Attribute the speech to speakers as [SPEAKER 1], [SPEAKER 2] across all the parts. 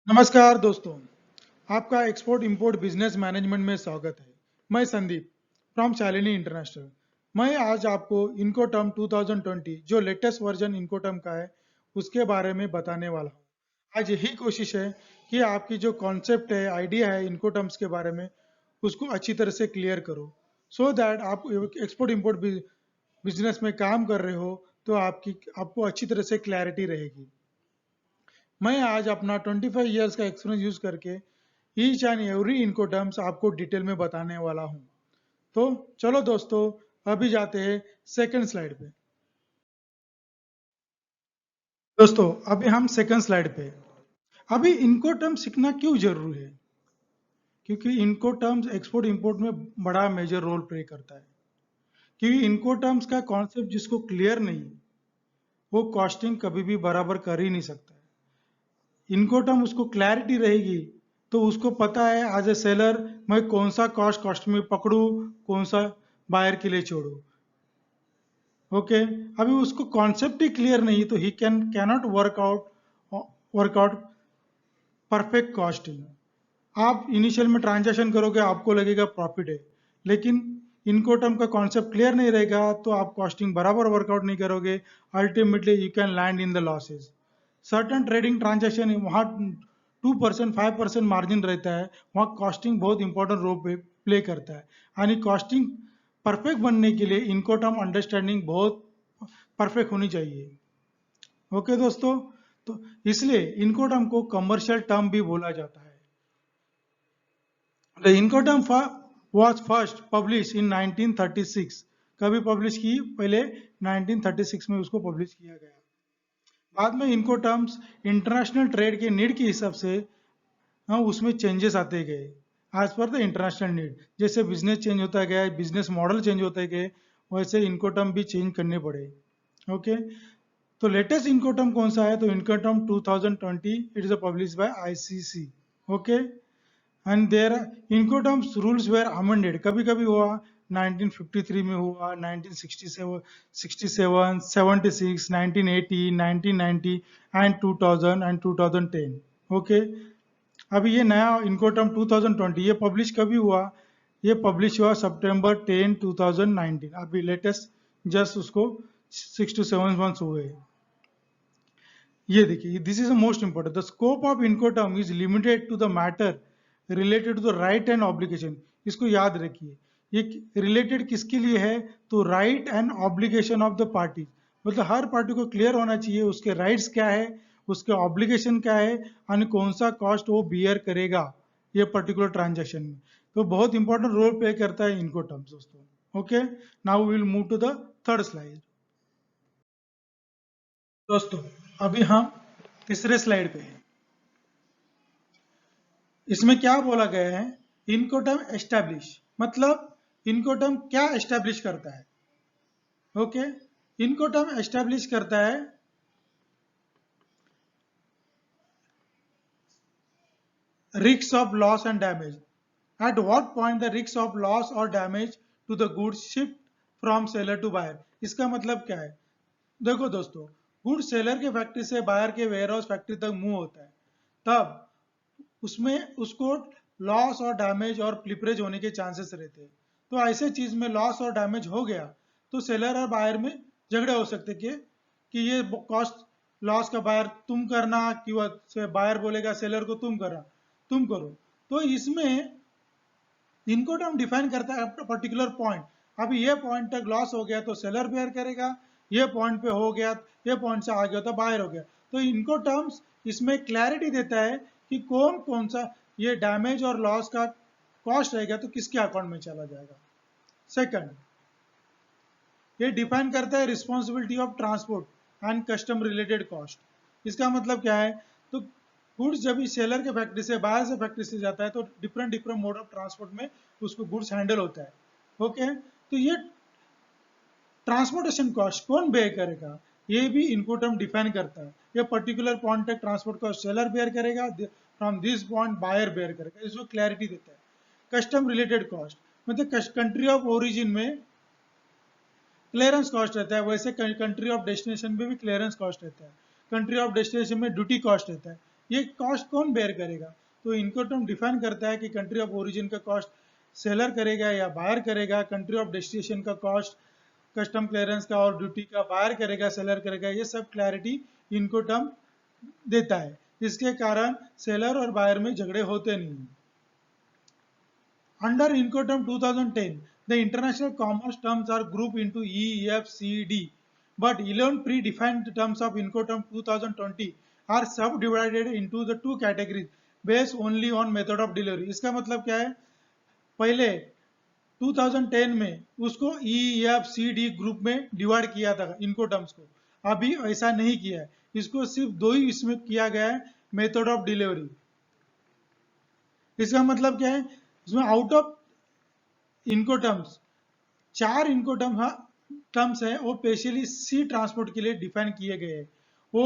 [SPEAKER 1] नमस्कार दोस्तों, आपका एक्सपोर्ट इंपोर्ट बिजनेस मैनेजमेंट में स्वागत है। मैं संदीप फ्रॉम शालिनी इंटरनेशनल। मैं आज आपको इनकोटर्म 2020 जो लेटेस्ट वर्जन इनकोटर्म का है उसके बारे में बताने वाला हूँ। आज यही कोशिश है कि आपकी जो कॉन्सेप्ट है, आइडिया है इनकोटर्म्स के बारे में उसको अच्छी तरह से क्लियर करो, सो दैट आप एक्सपोर्ट इंपोर्ट बिजनेस में काम कर रहे हो तो आपको अच्छी तरह से क्लैरिटी रहेगी। मैं आज अपना 25 इयर्स का एक्सपीरियंस यूज करके ईच एंड एवरी इनको टर्म्स आपको डिटेल में बताने वाला हूं। तो चलो दोस्तों, अभी जाते हैं सेकंड स्लाइड पे। दोस्तों, अभी हम सेकंड स्लाइड पे। अभी इनको टर्म सीखना क्यों जरूरी है? क्योंकि इनको टर्म्स एक्सपोर्ट इंपोर्ट में बड़ा मेजर रोल प्ले करता है। क्योंकि इनको टर्म्स का कॉन्सेप्ट जिसको क्लियर नहीं, वो कॉस्टिंग कभी भी बराबर कर ही नहीं सकता है। इनको टर्म उसको क्लैरिटी रहेगी तो उसको पता है एज ए सेलर मैं कौन सा कॉस्ट में पकड़ू, कौन सा बायर के लिए छोड़ू। ओके, अभी उसको कॉन्सेप्ट ही क्लियर नहीं तो ही कैनॉट वर्कआउट परफेक्ट कॉस्टिंग। आप इनिशियल में ट्रांजैक्शन करोगे, आपको लगेगा प्रॉफिट है, लेकिन इनको टर्म का कॉन्सेप्ट क्लियर नहीं रहेगा तो आप कॉस्टिंग बराबर वर्कआउट नहीं करोगे। Ultimately you can land in the losses. Certain trading transaction वहाँ 2% 5% मार्जिन रहता है, वहाँ कॉस्टिंग बहुत इंपॉर्टेंट रोल प्ले करता है। यानी कॉस्टिंग परफेक्ट बनने के लिए इनको टर्म अंडरस्टैंडिंग बहुत परफेक्ट होनी चाहिए। ओके दोस्तों, तो इसलिए इनको टर्म को कमर्शियल टर्म भी बोला जाता है। The Incoterm was first published in 1936। कभी पब्लिश की? पहले 1936 में उसको पब्लिश किया गया। बाद में इनको टर्म्स इंटरनेशनल ट्रेड के नीड के हिसाब से उसमें चेंजेस आते गए as per the international need. जैसे बिजनेस चेंज होता गया, बिजनेस मॉडल चेंज होते गए, वैसे इनको टर्म भी चेंज करने पड़े। ओके, तो लेटेस्ट इनको टर्म कौन सा है? तो Incoterm 2020 it is publish by ICC. Okay, and their Incoterms rules were amended. कभी कभी हुआ 1953 में, हुआ 1967, 67, 76, 1980, 1990 एंड 2000 एंड 2010। ओके, अभी ये नया इनकोटर्म 2020 ये पब्लिश कभी हुआ? ये पब्लिश हुआ सितंबर 10 2019। अभी लेटेस्ट जस्ट उसको 6 to 7 months हुए। ये देखिए, this is the most important. The scope of Incoterm is limited to the matter related to the right and obligation. इसको याद रखिए, ये रिलेटेड किसके लिए है? तो right and obligation of the party. मतलब हर पार्टी को क्लियर होना चाहिए उसके राइट्स क्या है, उसके ऑब्लिगेशन क्या है, और कौन सा कॉस्ट वो बियर करेगा ये पर्टिकुलर ट्रांजेक्शन में। तो बहुत इंपॉर्टेंट रोल प्ले करता है इनकोटर्म्स दोस्तों। Okay, now we will move to the third slide. दोस्तों, अभी हम तीसरे स्लाइड पे हैं। इसमें क्या बोला गया है? इनकोटर्म एस्टैब्लिश, मतलब इनकोटर्म क्या एस्टैब्लिश करता है? ओके, इनकोटर्म एस्टैब्लिश करता है risk of loss and damage. At what point the risk of loss और damage to the goods shift from seller to buyer. इसका मतलब क्या है? देखो दोस्तों, गुड सेलर के फैक्ट्री से बायर के वेयर हाउस फैक्ट्री तक मूव होता है, तब उसमें उसको लॉस और डैमेज और फ्लिपरेज होने के चांसेस रहते हैं। तो ऐसे चीज में लॉस और डैमेज हो गया तो सेलर और बायर में झगड़े हो सकते कि ये कॉस्ट लॉस का बायर तुम करना कि बायर बोलेगा सेलर को तुम करना, तुम करो। तो इसमें इनको हम डिफाइन करता है पर्टिकुलर पॉइंट। अभी ये पॉइंट तक लॉस हो गया तो सेलर बेयर करेगा, ये पॉइंट पे हो गया, ये पॉइंट से आ गया तो बायर हो गया। तो इनको टर्म्स इसमें क्लैरिटी देता है कि कौन कौन सा ये डैमेज और लॉस का कॉस्ट रहेगा तो किसके अकाउंट में चला जाएगा। सेकंड, ये डिफाइन करता है responsibility of transport and custom related cost. इसका मतलब क्या है? तो गुड्स जब भी सेलर के फैक्ट्री से बाहर से फैक्ट्री से जाता है तो different different mode of transport में उसको गुड्स हैंडल होता है। ओके, तो ये ट्रांसपोर्टेशन कॉस्ट कौन बेयर करेगा ये भी इनको टर्म डिफाइन करता है। ये पर्टिकुलर पॉइंट तक ट्रांसपोर्ट कॉस्ट सेलर बेयर करेगा, from this point buyer bear करेगा। इसको क्लैरिटी देता है। कस्टम रिलेटेड कॉस्ट मतलब कंट्री ऑफ ओरिजिन में क्लियरेंस कॉस्ट रहता है, वैसे कंट्री ऑफ डेस्टिनेशन में भी क्लियरेंस कॉस्ट रहता है। कंट्री ऑफ डेस्टिनेशन में ड्यूटी कॉस्ट रहता है, ये कॉस्ट कौन बेयर करेगा? तो इनकोटर्म डिफाइन करता है कि कंट्री ऑफ ओरिजिन का कॉस्ट सेलर करेगा या बायर करेगा, कंट्री ऑफ डेस्टिनेशन का कॉस्ट कस्टम क्लियरेंस का और ड्यूटी का बायर करेगा, सेलर करेगा, ये सब क्लैरिटी इनकोटर्म देता है। इसके कारण सेलर और बायर में झगड़े होते नहीं। Under Incoterm 2010, the international commerce terms are grouped into E, F, C, D, but 11 predefined terms of Incoterm 2020 are subdivided into the two categories based only on method of delivery. इसका मतलब क्या है? पहले 2010 में उसको E, F, C, D group में divide किया था इनकोटर्म्स को, अभी ऐसा नहीं किया है, इसको सिर्फ दो ही इसमें किया गया है, मेथड ऑफ डिलीवरी। इसका मतलब क्या है? इसमें आउट ऑफ इनकोटर्म्स 4 टर्म्स है वो स्पेशली सी ट्रांसपोर्ट के लिए डिफाइन किए गए हैं। वो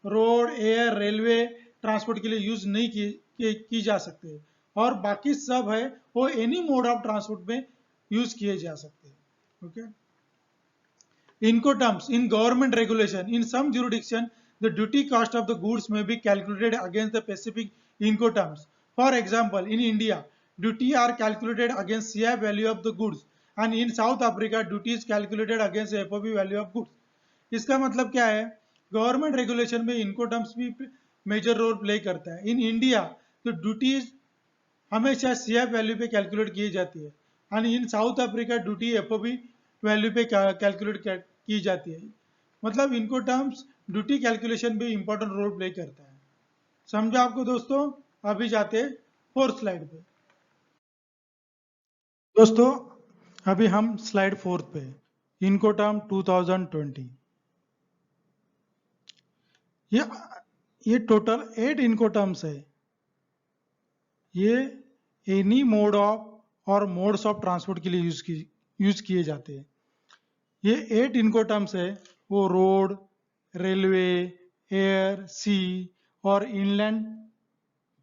[SPEAKER 1] रोड, एयर, रेलवे ट्रांसपोर्ट के लिए यूज नहीं की जा सकते, और बाकी सब है वो एनी मोड ऑफ ट्रांसपोर्ट में यूज किए जा सकते हैं। Okay, Incoterms in government regulation, in some jurisdiction, the duty cost of the goods may be calculated against the specific Incoterms. For example, in India, duty are calculated against CI value of the goods, and in South Africa, duty is calculated against the FOB value of goods. इसका मतलब क्या है? Government regulation में Incoterms भी major role play करता है। In India तो duties हमेशा सीएफ वैल्यू पे कैलकुलेट की जाती है, और in South Africa duty FOB value पे कैलकुलेट की जाती है। मतलब इनको टर्म्स ड्यूटी कैलकुलेशन भी इंपॉर्टेंट रोल प्ले करता है। समझा आपको दोस्तों? अभी जाते फोर्थ स्लाइड पे। दोस्तों अभी हम स्लाइड फोर्थ पे, इनकोटर्म 2020। ये टोटल 8 इनकोटर्म्स है। ये एनी मोड ऑफ और मोड्स ऑफ ट्रांसपोर्ट के लिए यूज किए जाते हैं। ये 8 इनकोटर्म्स है वो रोड, रेलवे, एयर, सी और इनलैंड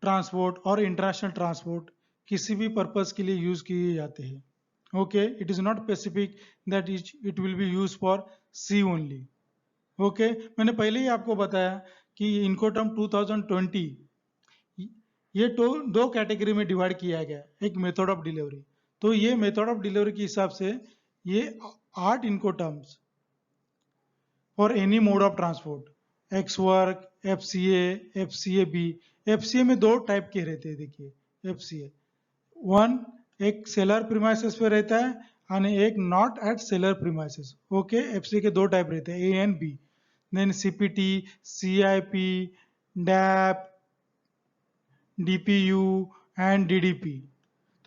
[SPEAKER 1] ट्रांसपोर्ट और इंटरनेशनल ट्रांसपोर्ट किसी भी पर्पस के लिए यूज किए जाते हैं। Okay, it is not specific that it will be use for sea only. Okay, मैंने पहले ही आपको बताया कि इनकोटर्म 2020 ये दो कैटेगरी में डिवाइड किया गया, एक मेथड ऑफ डिलीवरी। तो ये मेथड ऑफ डिलीवरी के हिसाब से ये 8 इनकोटर्म्स और any mode of transport, ex work, FCA, FCA B. FCA में दो टाइप के रहते हैं। देखिए एफसीए वन एक सेलर प्रीमाइसेस पे रहता है और एक not at seller premises. Okay, FCA के दो टाइप रहते हैं, A and B. Then CPT, CIP, DAP, DPU and DDP.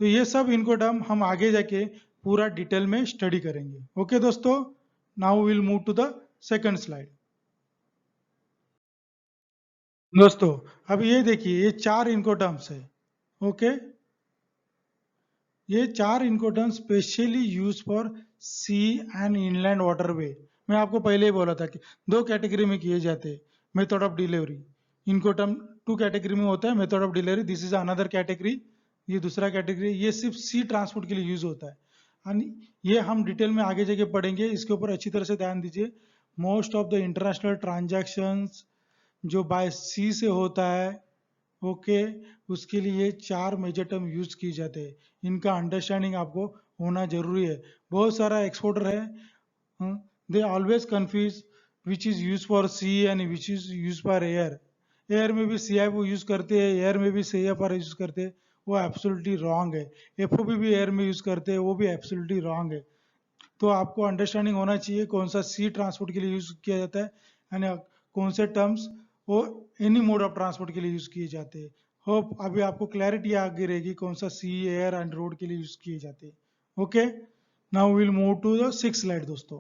[SPEAKER 1] तो ये सब इनकोटर्म हम आगे जाके पूरा डिटेल में स्टडी करेंगे। ओके दोस्तों, now will move to the second slide. दोस्तों अब ये देखिए, ये 4 इनकोटर्म्स है। ओके, ये 4 Incoterms specially use for sea and inland waterway. मैं आपको पहले ही बोला था कि दो कैटेगरी में किए जाते हैं मेथड ऑफ डिलीवरी। इनकोटर्म 2 कैटेगरी में होता है method of delivery, this is another category, ये दूसरा कैटेगरी। ये सिर्फ सी ट्रांसपोर्ट के लिए यूज होता है, एंड ये हम डिटेल में आगे जाके पढ़ेंगे। इसके ऊपर अच्छी तरह से ध्यान दीजिए। Most of the international transactions जो बाय सी से होता है, ओके, उसके लिए 4 मेजर टर्म यूज किए जाते हैं। इनका अंडरस्टैंडिंग आपको होना जरूरी है। बहुत सारा एक्सपोर्टर है, they always confuse which is use for sea and which is use for air. Air में भी सी आई वो यूज करते हैं, एयर में भी सी एफ आर यूज करते हैं, वो एब्सोल्युटली रॉन्ग है। एफ ओ भी एयर में यूज करते हैं, वो भी एब्सोल्युटली रॉन्ग है। तो आपको अंडरस्टैंडिंग होना चाहिए कौन सा सी ट्रांसपोर्ट के लिए यूज किया जाता है एंड कौन से टर्म्स वो एनी मोड ऑफ ट्रांसपोर्ट के लिए यूज किए जाते हैं। होप अभी आपको क्लैरिटी आगे रहेगी कौन सा सी, एयर एंड रोड के लिए यूज किए जाते हैं। Okay, now will move to the 6th slide दोस्तों।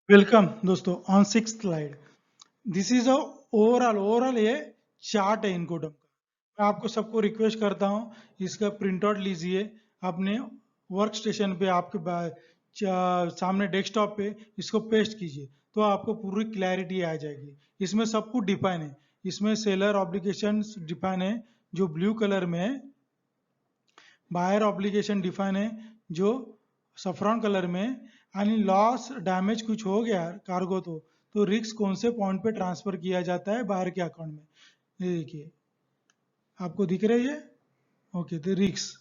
[SPEAKER 1] वेलकम दोस्तों on 6th slide. This is a overall ये चार्ट है इनकोटर्म का। मैं आपको सबको रिक्वेस्ट करता हूँ इसका प्रिंट आउट लीजिए अपने वर्क स्टेशन पे, आपके सामने डेस्कटॉप पे इसको पेस्ट कीजिए, तो आपको पूरी क्लैरिटी आ जाएगी। इसमें सब कुछ डिफाइन है। इसमें सेलर ऑब्लिगेशन डिफाइन है जो ब्लू कलर में है, बायर ऑब्लिगेशन डिफाइन है जो सफरॉन कलर में, यानी लॉस डैमेज कुछ हो गया कार्गो तो तो रिक्स कौन से पॉइंट पे ट्रांसफर किया जाता है बायर के अकाउंट में, ये देखिए आपको दिख रहा है ये, ओके, तो रिक्स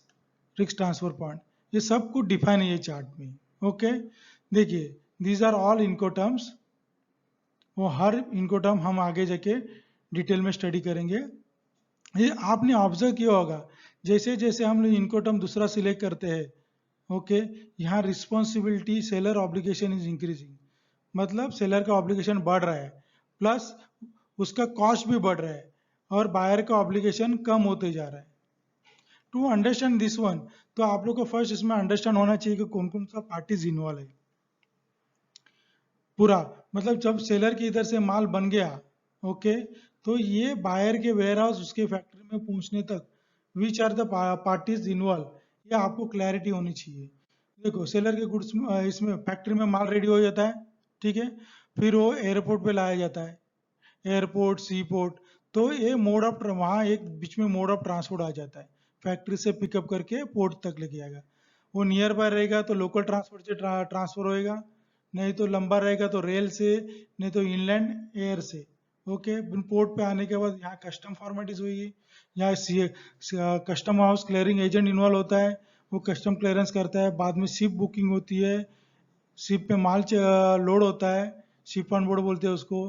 [SPEAKER 1] ट्रांसफर पॉइंट, ये सब कुछ डिफाइन है ये चार्ट में। ओके, देखिए दीज आर ऑल इनको टर्म्स, वो हर इनको टर्म हम आगे जाके डिटेल में स्टडी करेंगे। ये आपने ऑब्जर्व किया होगा, जैसे जैसे हम लोग इनको टर्म दूसरा सिलेक्ट करते हैं, ओके, यहाँ responsibility seller obligation is increasing, मतलब सेलर का ऑब्लिगेशन बढ़ रहा है, प्लस उसका कॉस्ट भी बढ़ रहा है, और बायर का ऑब्लिगेशन कम होते जा रहा है। टू अंडरस्टैंड दिस वन, तो आप लोग को फर्स्ट इसमें अंडरस्टैंड होना चाहिए कि कौन कौन सा पार्टीज इन्वॉल्व है पूरा, मतलब जब सेलर के इधर से माल बन गया, ओके, तो ये बायर के वेयर हाउस उसके फैक्ट्री में पहुंचने तक which are the parties involve, ये आपको क्लैरिटी होनी चाहिए। देखो सेलर के गुड्स इसमें फैक्ट्री में माल रेडी हो जाता है, ठीक है, फिर वो एयरपोर्ट पे लाया जाता है, एयरपोर्ट सी पोर्ट, तो ये मोड ऑफ वहाँ एक बीच में मोड ऑफ ट्रांसपोर्ट आ जाता है, फैक्ट्री से पिकअप करके पोर्ट तक लेके आएगा। वो नियर बाय रहेगा तो लोकल ट्रांसपोर्ट से ट्रांसफर होएगा, नहीं तो लंबा रहेगा तो रेल से, नहीं तो इनलैंड एयर से। ओके, पोर्ट पे आने के बाद यहाँ कस्टम फॉर्मेलिटीज हुई, यहाँ custom house clearing agent involve होता है, वो कस्टम क्लियरेंस करता है, बाद में शिप बुकिंग होती है, शिप पे माल लोड होता है, शिप ऑन बोर्ड बोलते हैं उसको,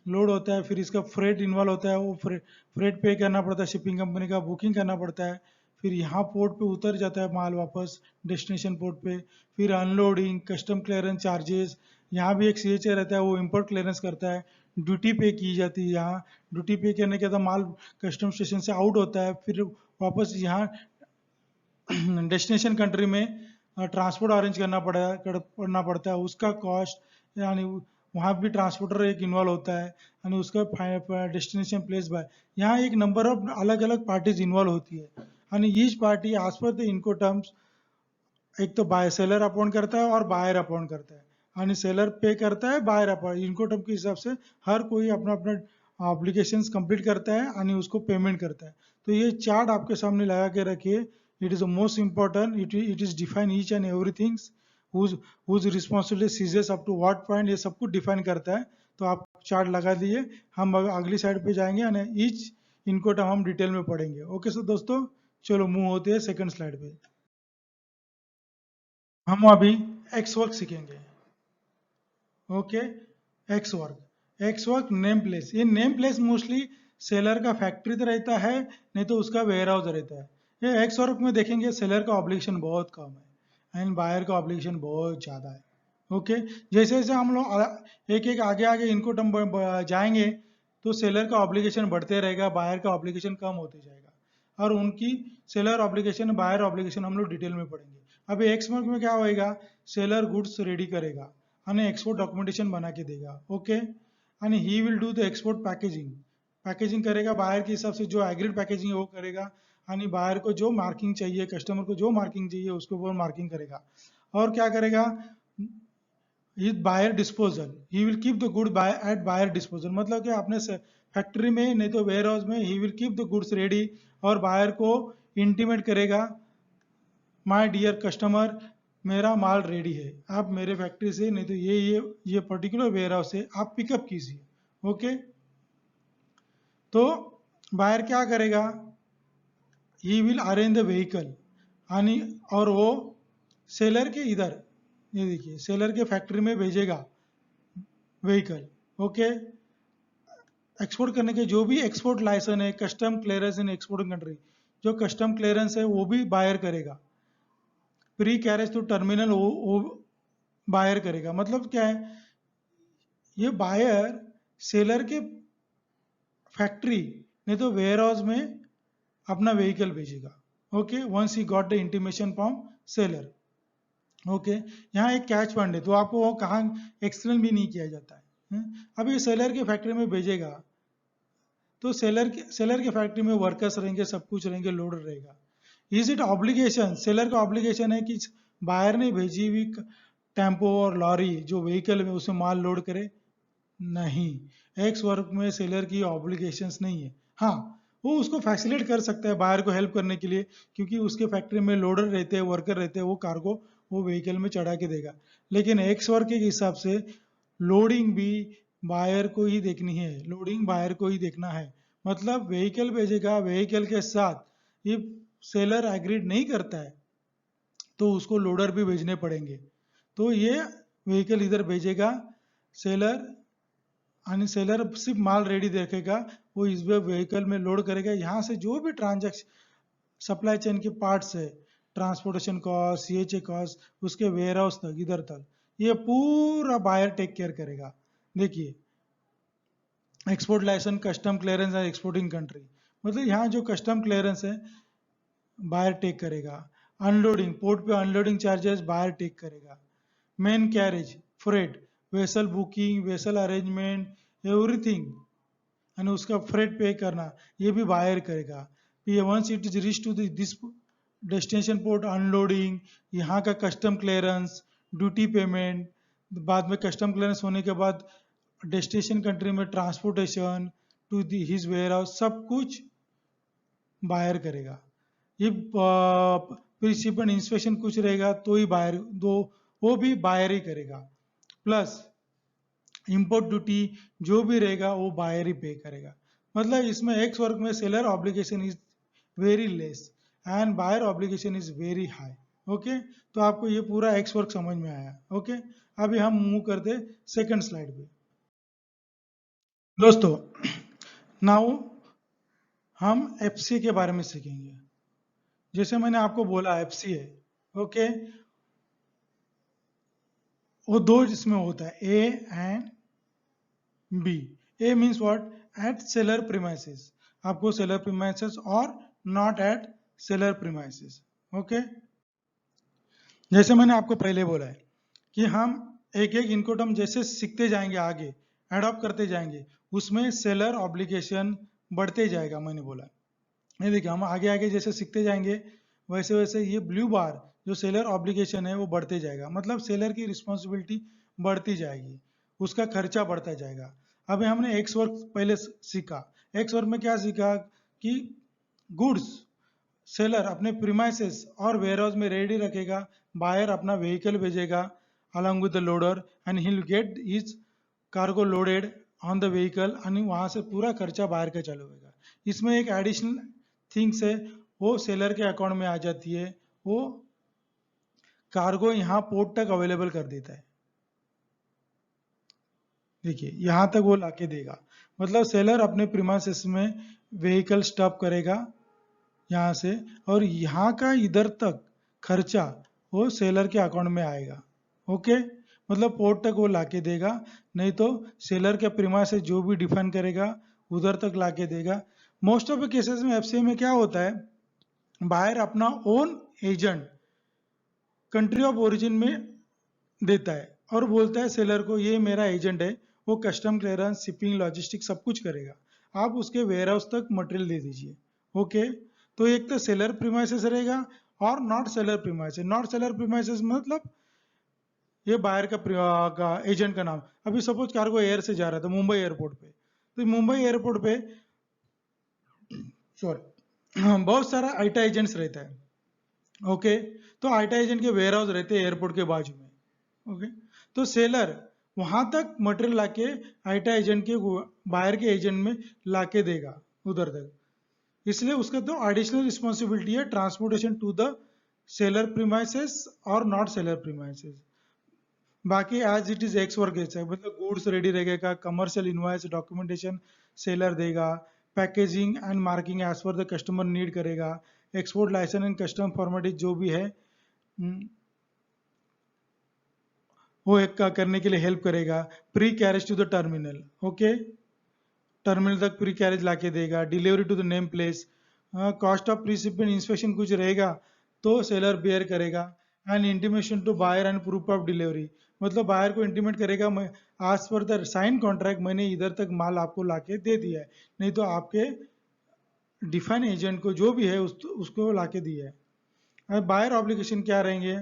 [SPEAKER 1] लोड होता है, फिर इसका फ्रेट इन्वॉल्व होता है, वो फ्रेट पे करना पड़ता है, शिपिंग कंपनी का बुकिंग करना पड़ता है, फिर यहाँ पोर्ट पे उतर जाता है माल वापस डेस्टिनेशन पोर्ट पे, फिर अनलोडिंग, कस्टम क्लियरेंस चार्जेस, यहाँ भी एक सीएचए रहता है वो इम्पोर्ट क्लियरेंस करता है, ड्यूटी पे की जाती है, यहाँ ड्यूटी पे करने के बाद माल कस्टम स्टेशन से आउट होता है, फिर वापस यहाँ डेस्टिनेशन कंट्री में ट्रांसपोर्ट अरेंज करना पड़ता है, उसका कॉस्ट, यानी वहाँ भी ट्रांसपोर्टर एक इन्वॉल्व होता है, यानी उसका डेस्टिनेशन प्लेस बाय, यहाँ एक नंबर ऑफ अलग अलग पार्टीज इन्वॉल्व होती है, यानी each party as per the Incoterms, एक तो बाय सेलर अपॉइंट करता है और बायर अपॉइंट करता है, यानी सेलर पे करता है, बायर अपॉइंट, इनको टर्म के हिसाब से हर कोई अपना अपना ऑब्लिगेशंस कंप्लीट करता है यानी उसको पेमेंट करता है। तो ये चार्ट आपके सामने लगा के रखिए, it is the most important, it is define each and everything, whose responsibility ceases up to what point, ये सब कुछ डिफाइन करता है। तो आप चार्ट लगा दिए, हम अगली साइड पे जाएंगे यानी ईच इनको टर्म हम डिटेल में पढ़ेंगे। ओके सो दोस्तों, चलो मूव होते हैं सेकंड स्लाइड पे। हम अभी एक्स वर्क सीखेंगे। Okay, x work name place, ये नेम प्लेस मोस्टली सेलर का फैक्ट्री तो रहता है, नहीं तो उसका वेयर हाउस रहता है। ये एक्स वर्क में देखेंगे सेलर का ऑब्लिगेशन बहुत कम है एंड बायर का ऑब्लिगेशन बहुत ज़्यादा है। ओके, जैसे जैसे हम लोग एक एक आगे आगे इनको टर्म जाएंगे तो सेलर का ऑब्लिगेशन बढ़ते रहेगा, बायर का ऑब्लिगेशन कम होते जाएगा, और उनकी सेलर ऑब्लिगेशन बायर ऑब्लिगेशन हम लोग डिटेल में पढ़ेंगे। अभी एक्स वर्क में क्या होएगा, सेलर गुड्स रेडी करेगा आणि एक्सपोर्ट डॉक्यूमेंटेशन बना के देगा, ओके, आणि he will do the export packaging करेगा, बायर के हिसाब से जो एग्रीड पैकेजिंग है वो करेगा, यानी बायर को जो मार्किंग चाहिए, कस्टमर को जो मार्किंग चाहिए उसको वो मार्किंग करेगा, और क्या करेगा, buyer disposal, he will keep the good at buyer disposal, मतलब कि अपने फैक्ट्री में नहीं तो वेयर हाउस में ही will keep the goods ready, और बायर को इंटीमेट करेगा, माय डियर कस्टमर मेरा माल रेडी है, आप मेरे फैक्ट्री से नहीं तो ये पर्टिकुलर वेयर हाउस से आप पिकअप कीजिए। ओके, तो बायर क्या करेगा, he will arrange the vehicle, यानी और वो सेलर के इधर, ये देखिए सेलर के फैक्ट्री में भेजेगा व्हीकल। ओके, एक्सपोर्ट करने के जो भी एक्सपोर्ट लाइसेंस है, कस्टम क्लियरेंस इन एक्सपोर्टिंग कंट्री, जो कस्टम क्लियरेंस है वो भी बायर करेगा, प्री कैरेज टू टर्मिनल वो बायर करेगा। मतलब क्या है, ये बायर सेलर के फैक्ट्री नहीं तो वेयर हाउस में अपना व्हीकल भेजेगा। Okay, once he got the intimation from seller. Okay, यहाँ एक कैच पॉइंट है, तो आपको वो कहाँ एक्सप्लेन भी नहीं किया जाता है। अब ये सेलर के फैक्ट्री में भेजेगा तो सेलर के फैक्ट्री में वर्कर्स रहेंगे, सब कुछ रहेंगे, लोडर रहेगा। इज इट ऑब्लिगेशन, सेलर का ऑब्लिगेशन है कि बायर ने भेजी हुई टेम्पो और लॉरी जो व्हीकल में उसमें माल लोड करे? नहीं, एक्स वर्क में सेलर की ऑब्लिगेशंस नहीं है। हाँ, वो उसको फैसिलिटेट कर सकता है बायर को हेल्प करने के लिए, क्योंकि उसके फैक्ट्री में लोडर रहते हैं, वर्कर रहते हैं, वो कार्गो वो व्हीकल में चढ़ा के देगा। लेकिन एक्स वर्क के हिसाब से लोडिंग भी बायर को ही देखनी है, लोडिंग बायर को ही देखना है। मतलब व्हीकल भेजेगा, व्हीकल के साथ ये सेलर एग्रीड नहीं करता है तो उसको लोडर भी भेजने पड़ेंगे। तो ये व्हीकल इधर भेजेगा, सेलर यानी सेलर सिर्फ माल रेडी देखेगा, वो इस व्हीकल में लोड करेगा। यहाँ से जो भी ट्रांजैक्शन सप्लाई चेन के पार्ट्स है, ट्रांसपोर्टेशन कॉस्ट, सीएचए कॉस्ट, उसके वेयर हाउस तक, इधर तक, ये पूरा बायर टेक केयर करेगा। देखिए export licence, custom clearance and exporting country, मतलब यहाँ जो कस्टम क्लियरेंस है बायर टेक करेगा। अनलोडिंग, पोर्ट पे अनलोडिंग चार्जेस बायर टेक करेगा। Main carriage, freight, vessel booking, vessel arrangement, everything, यानी उसका फ्रेट पे करना, ये भी बायर करेगा। Once it is reach to this destination port, unloading, यहाँ का कस्टम क्लियरेंस, ड्यूटी पेमेंट, बाद में कस्टम क्लियरेंस होने के बाद डेस्टिनेशन कंट्री में transportation to his warehouse, सब कुछ बायर करेगा। ये प्रिंसिपल इंस्पेक्शन कुछ रहेगा तो ही बायर दो, वो भी बायर ही करेगा। प्लस इंपोर्ट ड्यूटी जो भी रहेगा वो बायर ही पे करेगा। मतलब इसमें एक्स वर्क में seller obligation is very less and buyer obligation is very high. Okay, तो आपको ये पूरा एक्स वर्क समझ में आया। ओके, अभी हम मूव करते सेकंड स्लाइड पे। दोस्तों नाउ हम एफसी के बारे में सीखेंगे। जैसे मैंने आपको बोला एफसी है, ओके, वो दो जिसमें होता है, A and B. A means what? At seller premises, आपको सेलर प्रीमाइसेस और not at seller premises. Okay, जैसे मैंने आपको पहले बोला है कि हम एक एक इनको टर्म जैसे सीखते जाएंगे, आगे एडॉप्ट करते जाएंगे, उसमें सेलर ऑब्लिगेशन बढ़ते जाएगा। मैंने बोला ये देखिए, हम आगे आगे जैसे सीखते जाएंगे वैसे वैसे ये ब्लू बार जो सेलर ऑब्लिगेशन है वो बढ़ते जाएगा। मतलब सेलर की रिस्पॉन्सिबिलिटी बढ़ती जाएगी, उसका खर्चा बढ़ता जाएगा। अभी हमने एक्स वर्क पहले सीखा। एक्स वर्क में क्या सीखा कि गुड्स सेलर अपने प्रीमाइसेस और वेयरहाउस में रेडी रखेगा, बायर अपना व्हीकल भेजेगा along with the loader and he will get his cargo loaded on the vehicle, यानी वहां से पूरा खर्चा बायर का चालू होगा। इसमें एक एडिशनल थिंग्स है, वो सेलर के अकाउंट में आ जाती है, वो कार्गो यहाँ पोर्ट तक अवेलेबल कर देता है। देखिए यहाँ तक वो लाके देगा, मतलब सेलर अपने प्रीमाइसेस में व्हीकल स्टॉप करेगा यहाँ से, और यहाँ का इधर तक खर्चा वो सेलर के अकाउंट में आएगा। ओके, मतलब पोर्ट तक वो लाके देगा, नहीं तो सेलर के प्रीमाइसेस जो भी डिफाइन करेगा उधर तक लाके देगा। मोस्ट ऑफ द केसेस में एफसीए में क्या होता है, बायर अपना own agent country of origin में देता है और बोलता है सेलर को ये मेरा एजेंट है, वो कस्टम क्लियरेंस, शिपिंग, लॉजिस्टिक सब कुछ करेगा, आप उसके वेयर हाउस तक मटेरियल दे दीजिए। ओके, तो एक तो सेलर प्रीमाइसेस रहेगा और not seller premises. Not seller premises मतलब ये बायर का एजेंट का नाम। अभी सपोज कार्गो एयर से जा रहा था मुंबई एयरपोर्ट पे, तो मुंबई एयरपोर्ट पे सॉरी बहुत सारा आईटा एजेंट्स रहता है। ओके, तो आईटा एजेंट के वेयर हाउस रहते हैं एयरपोर्ट के बाजू में। ओके, तो सेलर वहां तक मटेरियल लाके आईटा एजेंट के बायर के एजेंट में लाके देगा उधर तक, इसलिए उसका तो एडिशनल रिस्पॉन्सिबिलिटी है transportation to the seller premises और नॉट सेलर प्रीमाइसेस। बाकी as it is ex work है, मतलब गुड्स रेडी रहेगा, कमर्शियल इनवॉइस डॉक्यूमेंटेशन सेलर देगा, packaging and marking as per the customer need करेगा, export licence and custom formality जो भी है वो एक का करने के लिए हेल्प करेगा। Pre carriage to the terminal, okay, terminal तक प्री कैरेज लाके देगा, delivery to the name place, cost of preshipment inspection कुछ रहेगा तो सेलर बेयर करेगा, and intimation to buyer and proof of delivery, मतलब बायर को इंटीमेट करेगा मैं आज पर द साइन कॉन्ट्रैक्ट मैंने इधर तक माल आपको लाके दे दिया है, नहीं तो आपके डिफाइन एजेंट को जो भी है उसको लाके दिया है। अब बायर ऑब्लिगेशन क्या रहेंगे,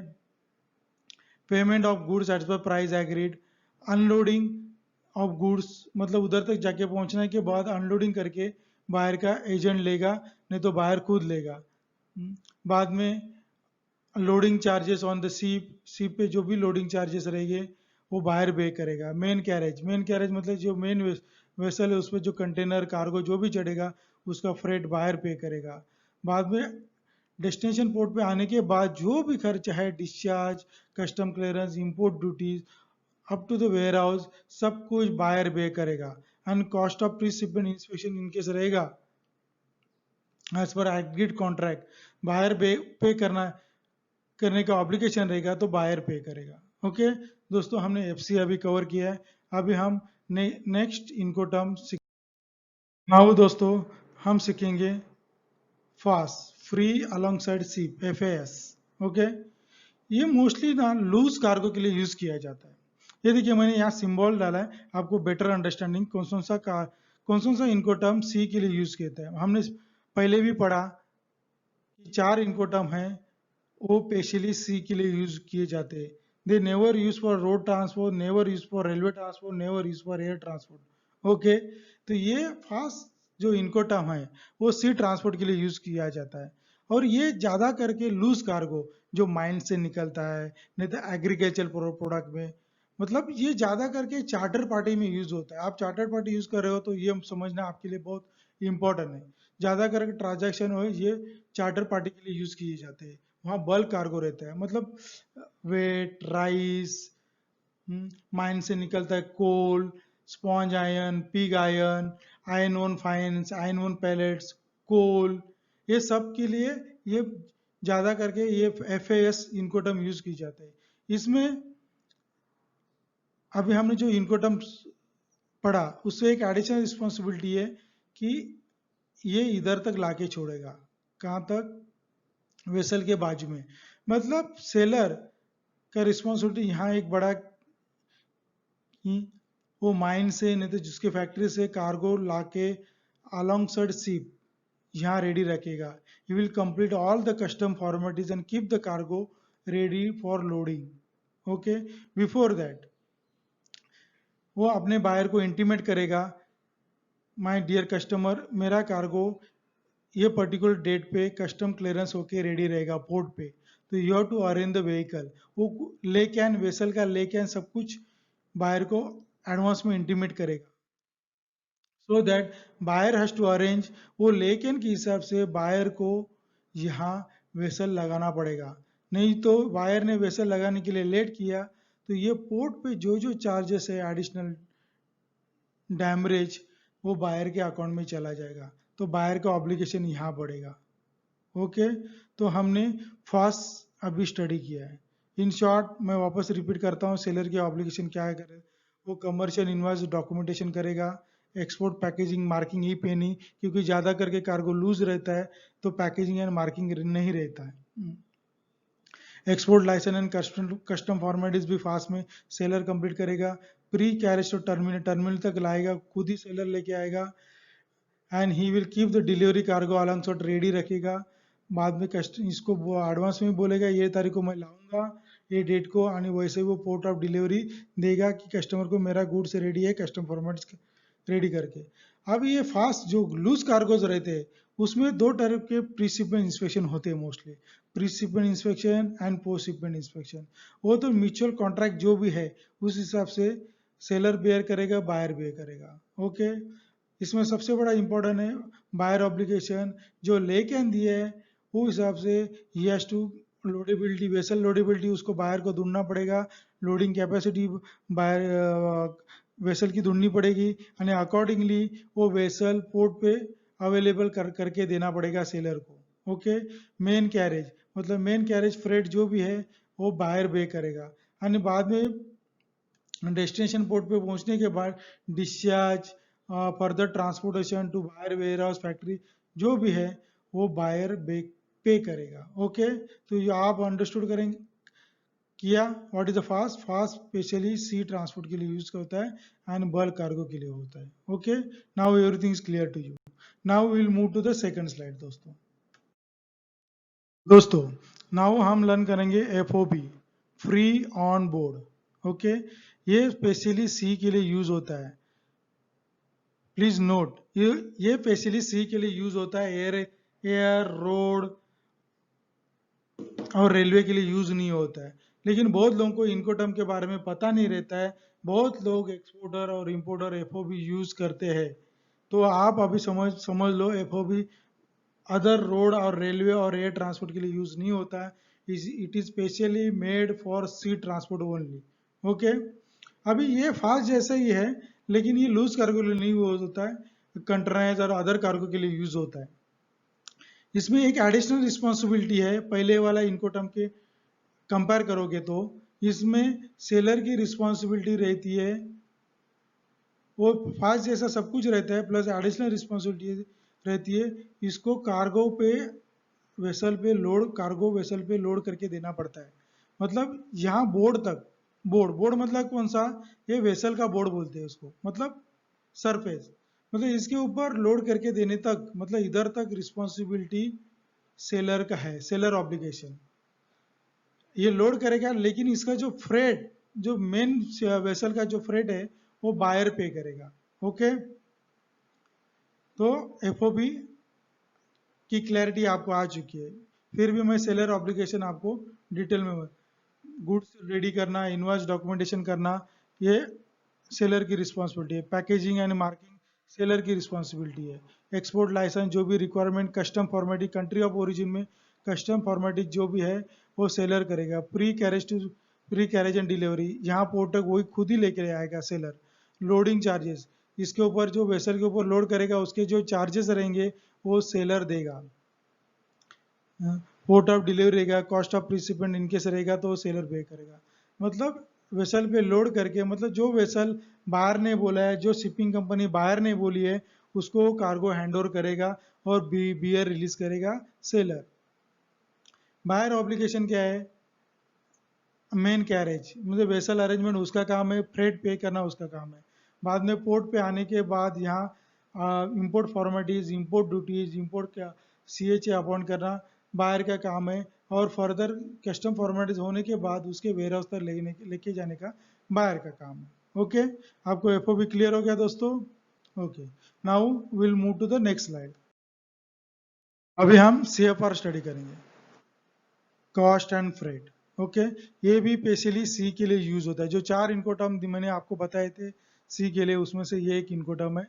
[SPEAKER 1] payment of goods as per price agreed, unloading of goods, मतलब उधर तक जाके पहुंचने के बाद अनलोडिंग करके बायर का एजेंट लेगा, नहीं तो बायर खुद लेगा। बाद में loading charges on the ship, ship पे जो भी लोडिंग चार्जेस रहेंगे वो बायर पे करेगा। मेन कैरेज मतलब जो मेन वेसल है उस पर जो कंटेनर कार्गो जो भी चढ़ेगा उसका फ्रेट बायर पे करेगा। बाद में डेस्टिनेशन पोर्ट पे आने के बाद जो भी खर्च है, discharge, custom clearance, import duties up to the warehouse, सब कुछ बायर पे करेगा। And cost of pre shipment inspection in case रहेगा as per agreed contract, buyer pay करने का ऑब्लिगेशन रहेगा तो बायर पे करेगा। ओके दोस्तों, हमने एफसी अभी कवर किया है। अभी हम नेक्स्ट इनको टर्म नाउ दोस्तों हम सीखेंगे fast free along side ship FAS। Okay, ये मोस्टली ना लूज कार्गो के लिए यूज किया जाता है। ये देखिए मैंने यहाँ सिंबल डाला है आपको बेटर अंडरस्टैंडिंग कौन सा इनको टर्म सी के लिए यूज किया है। हमने पहले भी पढ़ा कि 4 इनको टर्म है वो स्पेशली सी के लिए यूज किए जाते हैं। They never use for road transport, never use for railway transport, never use for air transport. Okay, तो ये फास्ट जो इनको टर्म है वो सी ट्रांसपोर्ट के लिए यूज किया जाता है। और ये ज्यादा करके लूज कार्गो जो माइन से निकलता है, नहीं तो एग्रीकल्चर प्रोडक्ट में, मतलब ये ज्यादा करके चार्टर पार्टी में यूज होता है। आप चार्टर पार्टी यूज कर रहे हो तो ये समझना आपके लिए बहुत इंपॉर्टेंट है। ज्यादा करके ट्रांजैक्शन हो ये चार्टर पार्टी के लिए यूज किए जाते हैं। वहाँ बल्क कार्गो रहता है, मतलब वेट, राइस, माइन से निकलता है coal, sponge iron, pig iron, iron ore fines, iron ore pellets, coal, ये सब के लिए ये ज्यादा करके ये FAS इनकोटर्म यूज की जाते हैं। इसमें अभी हमने जो इनकोटर्म पढ़ा उससे एक एडिशनल रिस्पॉन्सिबिलिटी है कि ये इधर तक लाके छोड़ेगा, कहाँ तक, वेसल के बाजू में। मतलब सेलर का रिस्पॉन्सिबिलिटी यहाँ एक बड़ा कि वो माइन से नहीं तो जिसके फैक्ट्री से कार्गो लाके अलोंग साइड शिप यहाँ रेडी रखेगा। He will complete all the custom formalities and keep the cargo ready for loading. Okay, before that वो अपने बायर को इंटीमेट करेगा, माय डियर कस्टमर, मेरा कार्गो ये पर्टिकुलर डेट पे कस्टम क्लियरेंस होके रेडी रहेगा पोर्ट पे, तो you have to arrange the vehicle. वो ले कैन वेसल का ले कैन सब कुछ बायर को एडवांस में इंटीमेट करेगा, so that buyer has to arrange. वो ले कैन के हिसाब से बायर को यहाँ वेसल लगाना पड़ेगा। नहीं तो बायर ने वेसल लगाने के लिए लेट किया तो ये पोर्ट पे जो जो चार्जेस है एडिशनल डैमरेज वो बायर के अकाउंट में चला जाएगा, तो बायर का ऑब्लिगेशन यहाँ बढ़ेगा। ओके, तो हमने फास्ट अभी स्टडी किया है। इन शॉर्ट मैं वापस रिपीट करता हूँ, सेलर की ऑब्लिगेशन क्या है करे, वो कमर्शियल इनवॉइस डॉक्यूमेंटेशन करेगा, एक्सपोर्ट पैकेजिंग मार्किंग ही पेनी, क्योंकि ज़्यादा करके कार्गो लूज रहता है तो पैकेजिंग एंड मार्किंग नहीं रहता है। Export licence and custom formalities भी फास्ट में सेलर कंप्लीट करेगा। प्री कैरेज तो टर्मिनल तक लाएगा, खुद ही सेलर लेके आएगा। And he will keep the delivery cargo alongside ready रखेगा। बाद में इसको वो एडवांस में बोलेगा ये तारीख को मैं लाऊंगा ये डेट को, और वैसे वो पोर्ट ऑफ डिलीवरी देगा कि कस्टमर को मेरा गुड्स रेडी है, कस्टम फॉर्मेट्स रेडी करके। अब ये फास्ट जो लूज कार्गोज रहते हैं उसमें दो टाइप के प्री शिपमेंट इंस्पेक्शन होते हैं mostly, pre shipment inspection and post shipment inspection. वो तो म्यूचुअल कॉन्ट्रैक्ट जो भी है उस हिसाब से सेलर बेयर करेगा, बायर बेयर करेगा। ओके, इसमें सबसे बड़ा इंपॉर्टेंट है बायर ऑब्लिगेशन, जो ले कैन दिए है वो हिसाब से ही हैज टू लोडेबिलिटी, वेसल लोडेबिलिटी उसको बायर को ढूंढना पड़ेगा, लोडिंग कैपेसिटी बायर वेसल की ढूंढनी पड़ेगी, यानी अकॉर्डिंगली वो वेसल पोर्ट पे अवेलेबल करके देना पड़ेगा सेलर को। ओके, मेन कैरेज मतलब मेन कैरेज फ्रेट जो भी है वो बायर पे करेगा, यानी बाद में डेस्टिनेशन पोर्ट पे पहुंचने के बाद discharge, further transportation to buyer warehouse factory जो भी है वो बायर पे करेगा। ओके, तो ये आप अंडरस्टूड करेंगे किया what is the FAS specially sea transport के लिए यूज होता है एंड बल्क कार्गो के लिए होता है। Okay, now everything is clear to you. Now we will move to the second slide. दोस्तों नाउ हम लर्न करेंगे FOB, free on board. Okay, ये स्पेशली सी के लिए यूज होता है। प्लीज नोट ये स्पेशली सी के लिए यूज होता है, एयर रोड और रेलवे के लिए यूज नहीं होता है।
[SPEAKER 2] लेकिन बहुत लोगों को इनकोटर्म के बारे में पता नहीं रहता है। बहुत लोग एक्सपोर्टर और इंपोर्टर एफओबी यूज करते हैं। तो आप अभी समझ लो, एफओबी अदर रोड और रेलवे और एयर ट्रांसपोर्ट के लिए यूज नहीं होता है। It is specially made for sea transport only. Okay, अभी ये फास्ट जैसा ही है, लेकिन ये लूज कार्गो के लिए नहीं यूज होता है, कंटेनर्स और अदर कार्गो के लिए यूज होता है। इसमें एक एडिशनल रिस्पॉन्सिबिलिटी है, पहले वाला इनकोटर्म के कंपेयर करोगे तो इसमें सेलर की रिस्पॉन्सिबिलिटी रहती है, वो फास्ट जैसा सब कुछ रहता है, प्लस एडिशनल रिस्पॉन्सिबिलिटी रहती है, इसको कार्गो पे वेसल पे लोड, कार्गो वेसल पे लोड करके देना पड़ता है। मतलब यहाँ बोर्ड तक, बोर्ड मतलब कौन सा, ये वेसल का बोर्ड बोलते हैं उसको, मतलब सरफेस, मतलब इसके ऊपर लोड करके देने तक, मतलब इधर तक रिस्पॉन्सिबिलिटी सेलर का है, सेलर ऑब्लिगेशन, ये लोड करेगा। लेकिन इसका जो फ्रेट, जो मेन वेसल का जो फ्रेट है वो बायर पे करेगा। ओके, तो एफओबी की क्लैरिटी आपको आ चुकी है। फिर भी मैं सेलर ऑब्लिगेशन आपको डिटेल में, गुड्स रेडी करना, इनवॉइस डॉक्यूमेंटेशन करना, ये सेलर की रिस्पॉन्सिबिलिटी है। पैकेजिंग एंड मार्किंग सेलर की रिस्पॉन्सिबिलिटी है। एक्सपोर्ट लाइसेंस, जो भी requirement, custom formality, country of origin में कस्टम फॉर्मेलिटी जो भी है वो सेलर करेगा। प्री कैरेज एंड डिलीवरी, यहाँ पोर्ट तक वही खुद ही लेके आएगा सेलर। लोडिंग चार्जेस, इसके ऊपर जो वेसल के ऊपर लोड करेगा उसके जो चार्जेस रहेंगे वो सेलर देगा। पोर्ट ऑफ डिलीवरी रहेगा, कॉस्ट ऑफ प्रिसिपेंट इनकेस रहेगा तो सेलर पे करेगा। मतलब वेसल पे लोड करके, मतलब जो वेसल बाहर ने बोला है, जो शिपिंग कंपनी बाहर ने बोली है उसको कार्गो हैंडओवर करेगा और बियर रिलीज करेगा सेलर। बायर ऑब्लिगेशन क्या है, मेन कैरेज, मतलब वेसल अरेंजमेंट उसका काम है, फ्रेट पे करना उसका काम है। बाद में पोर्ट पे आने के बाद यहाँ import formalities, import duties, import क्या सीएचए अपॉइंट करना बायर का काम है, और फर्दर कस्टम फॉर्मेलिटीज होने के बाद उसके वेयर हाउस तक लेके जाने का बायर का काम है। ओके, आपको एफओबी क्लियर हो गया दोस्तों? Okay, now will move to the next slide. अभी हम सीएफआर स्टडी करेंगे, कॉस्ट एंड फ्रेट। ओके, ये भी स्पेशली सी के लिए यूज होता है। जो 4 इनकोटर्म मैंने आपको बताए थे सी के लिए, उसमें से ये एक इनकोटर्म है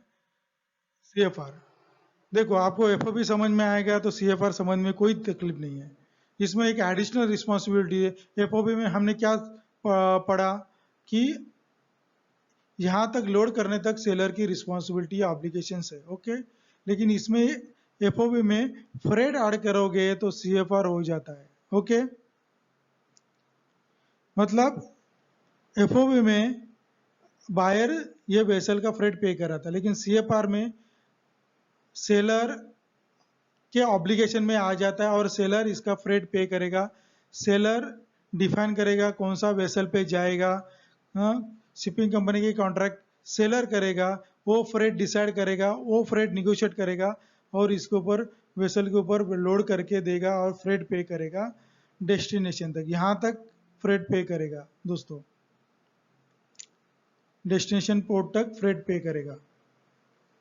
[SPEAKER 2] सीएफआर। देखो, आपको एफओबी समझ में आएगा तो सीएफआर समझ में कोई तकलीफ नहीं है। इसमें एक एडिशनल रिस्पॉन्सिबिलिटी है। एफओबी में हमने क्या पढ़ा कि यहाँ तक लोड करने तक सेलर की रिस्पॉन्सिबिलिटी या ऑब्लिगेशन है। ओके, लेकिन इसमें एफओबी में फ्रेट ऐड करोगे तो सीएफआर हो जाता है। ओके, मतलब एफओबी में बायर ये वेसल का फ्रेट पे कर रहा था, लेकिन सीएफआर में सेलर के ऑब्लिगेशन में आ जाता है और सेलर इसका फ्रेट पे करेगा। सेलर डिफाइन करेगा कौन सा वेसल पे जाएगा, शिपिंग कंपनी की कॉन्ट्रैक्ट सेलर करेगा, वो फ्रेट डिसाइड करेगा, वो फ्रेट निगोशिएट करेगा और इसके ऊपर वेसल के ऊपर लोड करके देगा और फ्रेट पे करेगा डेस्टिनेशन तक। यहाँ तक फ्रेट पे करेगा दोस्तों, डेस्टिनेशन पोर्ट तक फ्रेट पे करेगा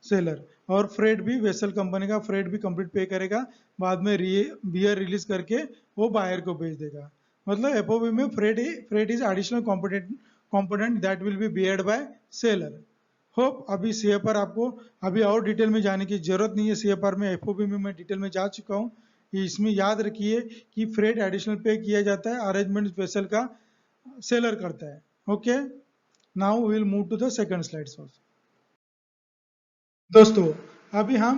[SPEAKER 2] सेलर, और फ्रेट भी वेसल कंपनी का फ्रेट भी कंप्लीट पे करेगा। बाद में बियर रिलीज करके वो बायर को भेज देगा। मतलब एफओबी में freight is additional component that will be beared by seller. Hope अभी सीएफआर आपको अभी और डिटेल में जाने की जरूरत नहीं है। सीएफआर में एफओबी में मैं डिटेल में जा चुका हूँ। इसमें याद रखिए कि फ्रेट एडिशनल पे किया जाता है, अरेंजमेंट वेसल का सेलर करता है। Okay, now will move to the second slide. दोस्तों, अभी हम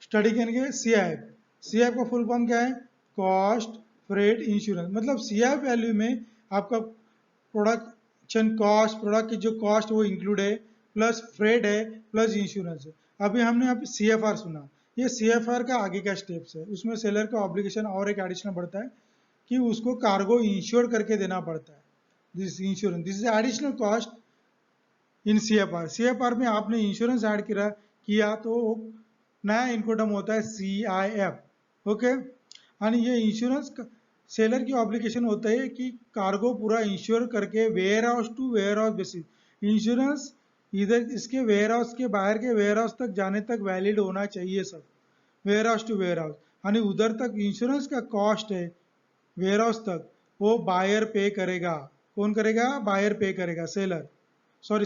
[SPEAKER 2] स्टडी करेंगे सीआईएफ। सीआईएफ का फुल फॉर्म क्या है? Cost freight insurance. मतलब सीआईएफ वैल्यू में आपका प्रोडक्शन कॉस्ट, प्रोडक्ट की जो कॉस्ट वो इंक्लूड है, प्लस फ्रेट है, प्लस इंश्योरेंस है। अभी हमने अब सीएफआर सुना, ये सीएफआर का आगे का स्टेप्स है। उसमें सेलर का ऑब्लिगेशन और एक एडिशनल बढ़ता है कि उसको कार्गो इंश्योर करके देना पड़ता है। This insurance, this is additional cost in CFR. CFR में आपने इंश्योरेंस ऐड किया तो नया इनकोटर्म होता है सीआईएफ। ओके, और ये इंश्योरेंस सेलर की ऑब्लिगेशन होता है कि कार्गो पूरा इंश्योर करके warehouse to warehouse basis, insurance इधर इसके वेयर हाउस के बाहर के वेयर हाउस तक जाने तक वैलिड होना चाहिए सब, warehouse to warehouse. यानी उधर तक इंश्योरेंस का कॉस्ट है वेयर हाउस तक,
[SPEAKER 1] वो बायर पे करेगा। कौन करेगा? बायर पे करेगा, सेलर, सॉरी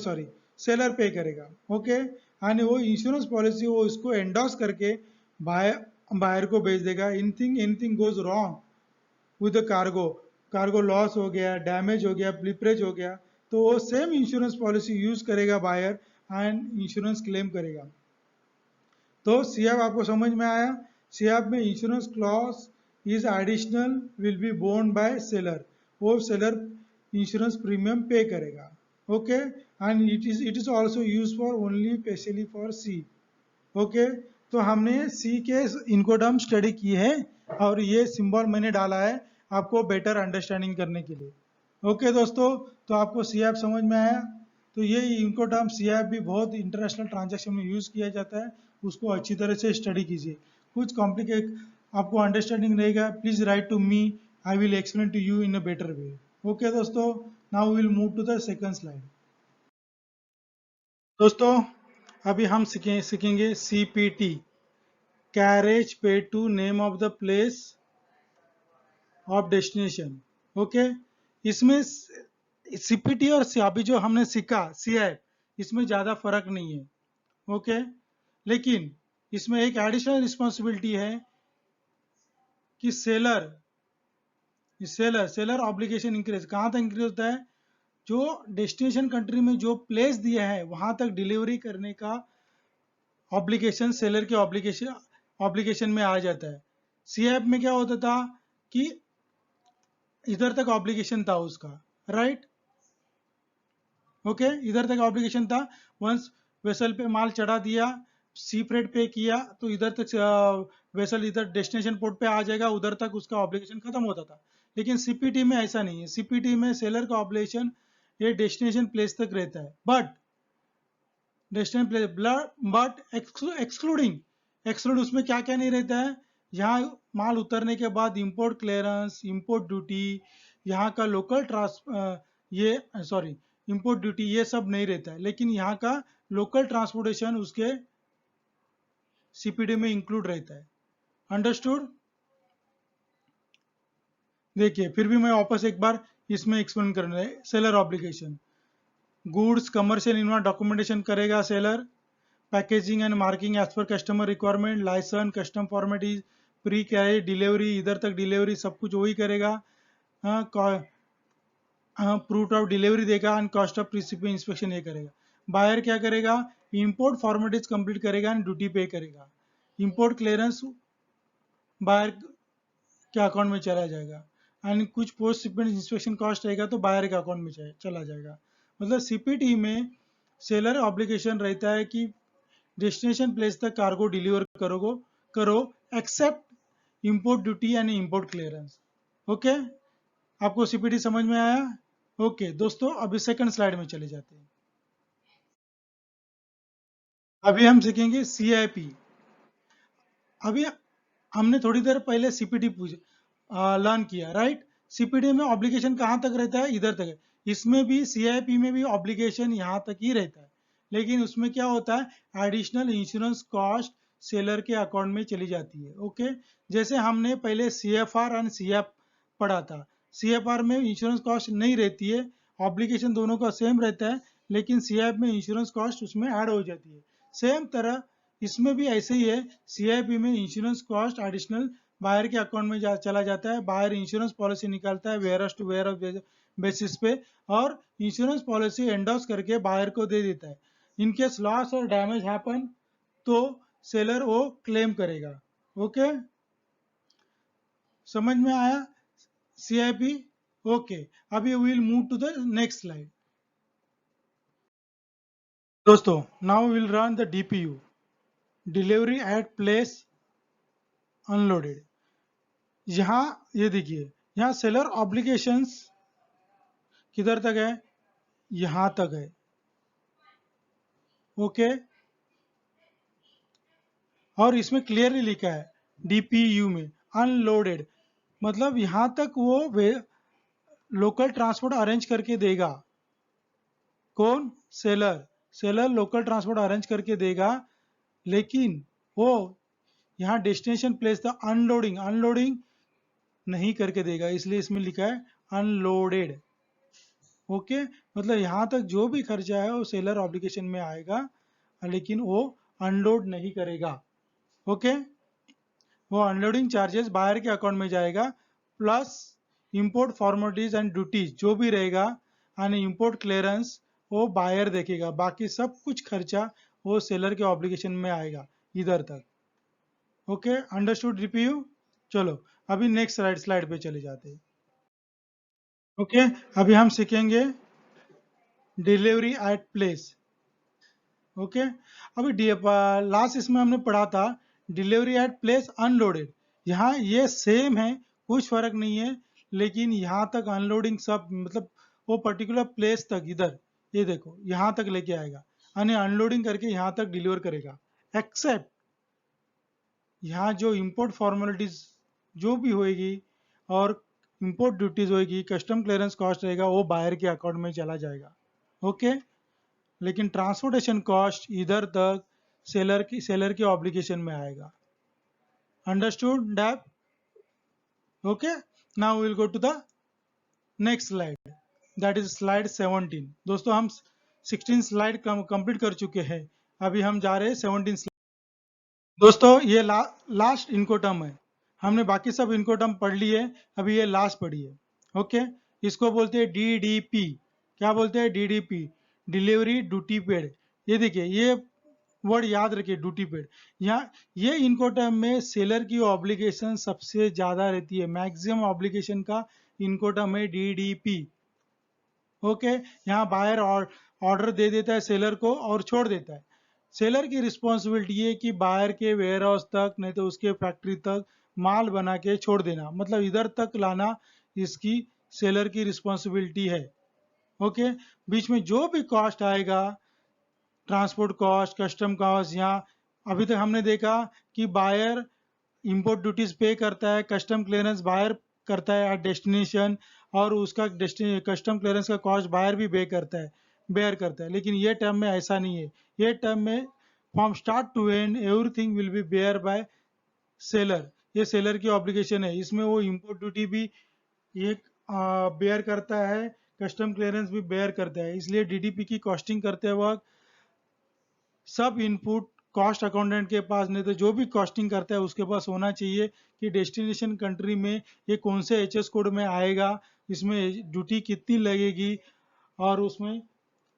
[SPEAKER 1] सेलर पे करेगा। ओके, आणि वो इंश्योरेंस पॉलिसी वो इसको एंडोर्स करके बायर बायर को भेज देगा। Anything goes wrong with the cargo, cargo loss हो गया, डैमेज हो गया, ब्लिपरेज हो गया, तो वो सेम इंश्योरेंस पॉलिसी यूज करेगा बायर एंड इंश्योरेंस क्लेम करेगा। तो सीएफ आपको समझ में आया? सीएफ में insurance clause is additional will be borne by seller, वो सेलर इंश्योरेंस प्रीमियम पे करेगा। Okay, and it is also use for only specially for sea. Okay, तो हमने सी के इनको टर्म स्टडी की है और ये सिंबल मैंने डाला है आपको बेटर अंडरस्टैंडिंग करने के लिए। ओके दोस्तों, तो आपको सीएफ समझ में आया? तो ये इनको टर्म सीएफ भी बहुत इंटरनेशनल ट्रांजैक्शन में यूज किया जाता है, उसको अच्छी तरह से स्टडी कीजिए। कुछ कॉम्प्लिकेट आपको अंडरस्टैंडिंग रहेगा, please write to me, I will explain to you in a better way. Okay दोस्तों, now will move to the second slide. दोस्तों, अभी हम सीखेंगे CPT, carriage pay to name of the place of destination. Okay, इसमें CPT और अभी जो हमने सीखा सीएफ, इसमें ज्यादा फर्क नहीं है। ओके, लेकिन इसमें एक एडिशनल रिस्पॉन्सिबिलिटी है कि सेलर ऑब्लिगेशन इंक्रीज कहाँ तक इंक्रीज होता है? जो डेस्टिनेशन कंट्री में जो प्लेस दिया है वहां तक डिलीवरी करने का ऑब्लिगेशन सेलर के ऑब्लिगेशन में आ जाता है। सीएफ में क्या होता था कि इधर तक ऑब्लिगेशन था उसका, राइट? ओके, इधर तक ऑब्लिगेशन था। वंस वेसल पे माल चढ़ा दिया, सी फ्रेट पे किया, तो इधर तक वेसल इधर डेस्टिनेशन पोर्ट पे आ जाएगा, उधर तक उसका ऑब्लिगेशन खत्म होता था। लेकिन सीपीटी में ऐसा नहीं है। सीपीटी में सेलर का ऑब्लिगेशन ये डेस्टिनेशन प्लेस तक रहता है, but destination place but exclude उसमें क्या क्या नहीं रहता है? यहाँ माल उतरने के बाद इंपोर्ट क्लियरेंस, इंपोर्ट ड्यूटी, यहाँ का लोकल ये सॉरी इंपोर्ट ड्यूटी, ये सब नहीं रहता है। लेकिन यहाँ का लोकल ट्रांसपोर्टेशन उसके सीपीडी में इंक्लूड रहता है। अंडरस्टूड? देखिए, फिर भी मैं वापस एक बार इसमें एक्सप्लेन कर रहे हैं। Seller obligation, goods commercial invoice documentation करेगा seller, packaging and marking as per customer requirement, licence, custom formalities, pre carriage, delivery, इधर तक डिलीवरी सब कुछ वही करेगा। प्रूफ ऑफ डिलीवरी देगा and cost of recipient inspection ये करेगा। बायर क्या करेगा? इंपोर्ट फॉर्मेलिटीज कंप्लीट करेगा एंड ड्यूटी पे करेगा। इंपोर्ट क्लियरेंस बायर के अकाउंट में चला जाएगा एंड कुछ पोस्ट शिपमेंट इंस्पेक्शन कॉस्ट रहेगा तो बायर के अकाउंट में चला जाएगा। मतलब सीपीटी में सेलर ऑब्लिगेशन रहता है कि डेस्टिनेशन प्लेस तक कार्गो डिलीवर करो except import duty and import clearance. Okay, आपको सीपीटी समझ में आया? ओके दोस्तों, अभी सेकंड स्लाइड में चले जाते हैं। अभी हम सीखेंगे सीआईपी। अभी हमने थोड़ी देर पहले सीपीटी लर्न किया, राइट? सीपीटी में ऑब्लिगेशन कहाँ तक रहता है? इधर तक है। इसमें भी सीआईपी में भी ऑब्लिगेशन यहाँ तक ही रहता है, लेकिन उसमें क्या होता है? एडिशनल इंश्योरेंस कॉस्ट सेलर के अकाउंट में चली जाती है। ओके, जैसे हमने पहले सीएफआर एंड सीएफ पढ़ा था। सीएफआर में इंश्योरेंस कॉस्ट नहीं रहती है, ऑब्लिगेशन दोनों का सेम रहता है, लेकिन सीएफ में इंश्योरेंस कॉस्ट उसमें ऐड हो जाती है। सेम तरह इसमें भी ऐसे ही है। सीआईपी में इंश्योरेंस कॉस्ट एडिशनल बायर के अकाउंट में चला जाता है। बायर इंश्योरेंस पॉलिसी निकालता है वेयर टू वेयर बेसिस पे, और इंश्योरेंस पॉलिसी एंडोर्स करके बायर को दे देता है। इनकेस लॉस और डैमेज हैपन तो सेलर वो क्लेम करेगा। ओके, समझ में आया सीआईपी? ओके, अभी will move to the next slide. दोस्तों, now will run the DPU, delivery at place unloaded. यहाँ ये देखिए, यहाँ सेलर ऑब्लिगेशंस किधर तक है? यहाँ तक है। ओके, और इसमें क्लियरली लिखा है डीपीयू में अनलोडेड, मतलब यहाँ तक वो लोकल ट्रांसपोर्ट अरेंज करके देगा। कौन? Seller. Seller local transport arrange करके देगा, लेकिन वो यहाँ डेस्टिनेशन प्लेस था अनलोडिंग नहीं करके देगा, इसलिए इसमें लिखा है अनलोडेड। ओके, मतलब यहाँ तक जो भी खर्चा है वो सेलर ऑब्लिगेशन में आएगा, लेकिन वो अनलोड नहीं करेगा। ओके, वो अनलोडिंग चार्जेस बायर के अकाउंट में जाएगा, plus import formalities and duties जो भी रहेगा एंड इंपोर्ट क्लियरेंस वो बायर देखेगा, बाकी सब कुछ खर्चा वो सेलर के ऑब्लिगेशन में आएगा इधर तक। Okay, understood review. चलो अभी नेक्स्ट स्लाइड पे चले जाते हैं। ओके, अभी हम सीखेंगे डिलीवरी एट प्लेस। ओके, अभी लास्ट इसमें हमने पढ़ा था डिलीवरी एट प्लेस अनलोडेड। यहाँ ये सेम है, कुछ फर्क नहीं है, लेकिन यहाँ तक अनलोडिंग सब मतलब वो पर्टिकुलर प्लेस तक, इधर ये देखो यहाँ तक लेके आएगा यानी अनलोडिंग करके यहाँ तक डिलीवर करेगा। एक्सेप्ट यहाँ जो इंपोर्ट फॉर्मेलिटीज जो भी होएगी और इंपोर्ट ड्यूटीज होएगी, कस्टम क्लियरेंस कॉस्ट रहेगा, वो बायर के अकाउंट में चला जाएगा। ओके, लेकिन ट्रांसपोर्टेशन कॉस्ट इधर तक सेलर की ऑब्लिगेशन में आएगा। Understood DAP? Okay, now will go to the next slide, that is slide 17। दोस्तों हम 16 स्लाइड कंप्लीट कर चुके हैं, अभी हम जा रहे हैं 17 स्लाइड। दोस्तों ये लास्ट इनकोटर्म है, हमने बाकी सब इनकोटर्म पढ़ लिए, अभी ये लास्ट पढ़िए। ओके, इसको बोलते हैं डीडीपी। क्या बोलते हैं? DDP, delivery duty paid. ये देखिए, ये वर्ड याद रखिए, ड्यूटी पेड। यहाँ ये इनकोटर्म में सेलर की ऑब्लिगेशन सबसे ज्यादा रहती है, मैक्सिमम ऑब्लिगेशन का इनकोटर्म है डीडीपी। ओके, यहाँ बायर ऑर्डर दे देता है सेलर को और छोड़ देता है। सेलर की रिस्पॉन्सिबिलिटी है कि बायर के वेयर हाउस तक नहीं तो उसके फैक्ट्री तक माल बना के छोड़ देना, मतलब इधर तक लाना इसकी सेलर की रिस्पॉन्सिबिलिटी है। ओके, बीच में जो भी कॉस्ट आएगा, ट्रांसपोर्ट कॉस्ट, कस्टम कॉस्ट, यहाँ अभी तक हमने देखा कि बायर इंपोर्ट ड्यूटीज पे करता है, कस्टम क्लियरेंस बायर करता है एट डेस्टिनेशन, और उसका कस्टम क्लियरेंस का कॉस्ट बायर भी बेयर करता है। लेकिन ये टर्म में ऐसा नहीं है, ये टर्म में from start to end everything will be bear by seller. ये सेलर की ऑब्लिगेशन है, इसमें वो इंपोर्ट ड्यूटी भी एक बेयर करता है, कस्टम क्लियरेंस भी बेयर करता है। इसलिए डीडीपी की कॉस्टिंग करते वक्त सब इनपुट कॉस्ट अकाउंटेंट के पास नहीं तो जो भी कॉस्टिंग करता है उसके पास होना चाहिए कि डेस्टिनेशन कंट्री में ये कौन से एचएस कोड में आएगा, इसमें ड्यूटी कितनी लगेगी और उसमें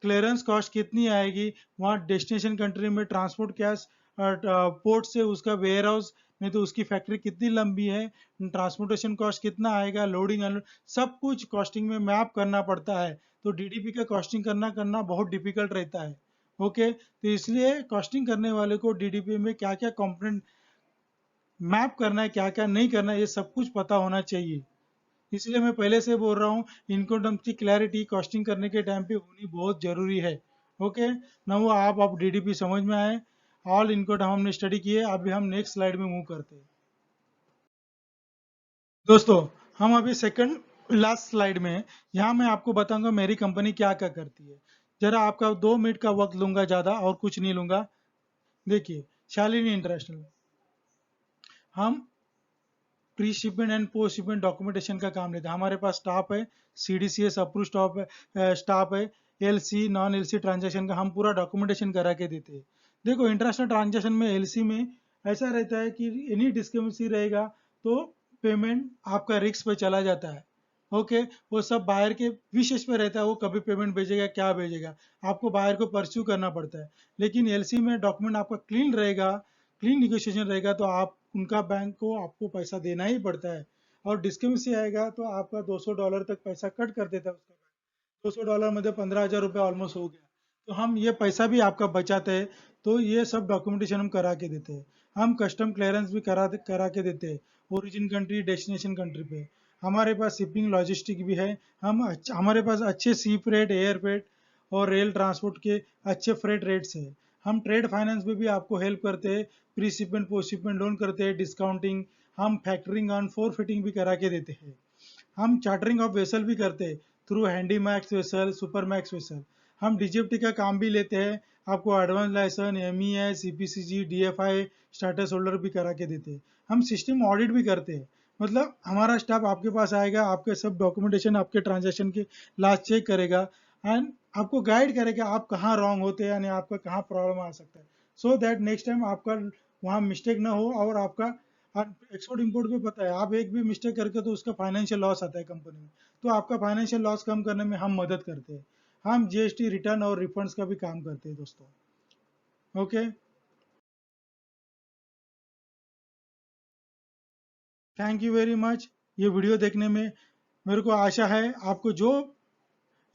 [SPEAKER 1] क्लियरेंस कॉस्ट कितनी आएगी, वहाँ डेस्टिनेशन कंट्री में ट्रांसपोर्ट कैश पोर्ट से उसका वेयर हाउस नहीं तो उसकी फैक्ट्री कितनी लंबी है, ट्रांसपोर्टेशन कॉस्ट कितना आएगा, लोडिंग अनलोड, सब कुछ कॉस्टिंग में मैप करना पड़ता है। तो डीडीपी का कॉस्टिंग करना बहुत डिफिकल्ट रहता है। ओके, तो इसलिए कॉस्टिंग करने वाले को डीडीपी में क्या क्या कंपोनेंट मैप करना है, क्या क्या नहीं करना है, ये सब कुछ पता होना चाहिए। इसलिए मैं पहले से बोल रहा हूँ, इनकम टर्म्स की क्लैरिटी कॉस्टिंग करने के टाइम पे होनी बहुत जरूरी है। ओके, ना वो आप डीडीपी समझ में आए, ऑल इनकम टर्म हमने स्टडी किए, अभी हम नेक्स्ट स्लाइड में मूव करते हैं। दोस्तों हम अभी सेकंड लास्ट स्लाइड में, यहाँ मैं आपको बताऊंगा मेरी कंपनी क्या क्या करती है। जरा आपका 2 मिनट का वक्त लूंगा, ज्यादा और कुछ नहीं लूंगा। देखिए, शालिनी इंटरनेशनल, हम pre shipment and post shipment documentation का काम लेते हैं। हमारे पास स्टाफ है, सीडीसीएस अप्रूव स्टाफ है, एलसी नॉन एलसी ट्रांजैक्शन का हम पूरा डॉक्यूमेंटेशन करा के देते हैं। देखो, इंटरनेशनल ट्रांजैक्शन में एलसी में ऐसा रहता है कि एनी डिस्क्रिपेंसी रहेगा तो पेमेंट आपका रिस्क पे चला जाता है। ओके, वो सब बायर के विशेष पे रहता है, वो कभी पेमेंट भेजेगा क्या भेजेगा, आपको बायर को परस्यू करना पड़ता है। लेकिन एलसी में डॉक्यूमेंट आपका क्लीन रहेगा, क्लीन निगोशिएशन रहेगा, तो आप उनका बैंक को आपको पैसा देना ही पड़ता है। और डिस्क्रिपेंसी आएगा तो आपका $200 तक पैसा कट कर देता है उसका बैंक। $200 मध्ये 15,000 ऑलमोस्ट हो गया, तो हम ये पैसा भी आपका बचाते हैं। तो ये सब डॉक्यूमेंटेशन हम करा के देते हैं। हम कस्टम क्लियरेंस भी करा के देते हैं, ओरिजिन कंट्री डेस्टिनेशन कंट्री पे। हमारे पास शिपिंग लॉजिस्टिक भी है, हमारे पास अच्छे सी फ्रेट, एयर फ्रेट और रेल ट्रांसपोर्ट के अच्छे फ्रेट रेट्स है। हम ट्रेड फाइनेंस में भी आपको हेल्प करते हैं, pre shipment post shipment loan करते हैं, डिस्काउंटिंग, हम फैक्टरिंग ऑन फोर फिटिंग भी करा के देते हैं। हम चार्टरिंग ऑफ वेसल भी करते हैं through handy max vessel, super max vessel. हम डीजीएफटी का काम भी लेते हैं, आपको advance licence, MES, CPCG, DFI status holder भी करा के देते हैं। हम सिस्टम ऑडिट भी करते हैं, मतलब हमारा स्टाफ आपके पास आएगा, आपके सब डॉक्यूमेंटेशन, आपके ट्रांजैक्शन के लास्ट चेक करेगा एंड आपको गाइड करेगा आप कहाँ रॉन्ग होते हैं, यानी आपका कहाँ प्रॉब्लम आ सकता है, सो दैट नेक्स्ट टाइम आपका वहाँ मिस्टेक ना हो। और आपका एक्सपोर्ट इंपोर्ट में पता है, आप एक भी मिस्टेक करके तो उसका फाइनेंशियल लॉस आता है कंपनी में, तो आपका फाइनेंशियल लॉस कम करने में हम मदद करते हैं। हम जीएसटी रिटर्न और रिफंड्स का भी काम करते हैं दोस्तों। Okay, thank you very much ये वीडियो देखने में। मेरे को आशा है आपको जो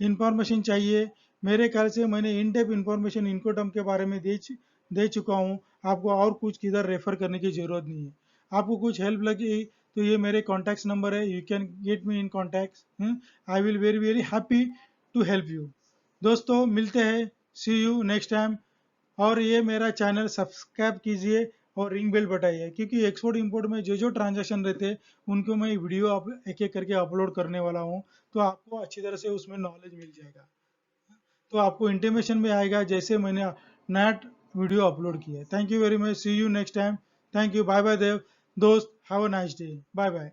[SPEAKER 1] इन्फॉर्मेशन चाहिए, मेरे ख्याल से मैंने इन डेप्थ इन्फॉर्मेशन इनकोटर्म के बारे में दे चुका हूँ। आपको और कुछ किधर रेफर करने की ज़रूरत नहीं है। आपको कुछ हेल्प लगी तो ये मेरे कॉन्टैक्ट नंबर है, you can get me in contact. I will very very happy to help you. दोस्तों मिलते हैं, सी यू नेक्स्ट टाइम। और ये मेरा चैनल सब्सक्राइब कीजिए और रिंग बेल बटाइए, क्योंकि एक्सपोर्ट इंपोर्ट में जो जो ट्रांजैक्शन रहते हैं उनको मैं वीडियो एक एक करके अपलोड करने वाला हूँ, तो आपको अच्छी तरह से उसमें नॉलेज मिल जाएगा। तो आपको इंटीमेशन में आएगा जैसे मैंने नया वीडियो अपलोड किया है। Thank you very much, see you next time. Thank you, bye bye देव दोस्त, have a nice day, bye bye.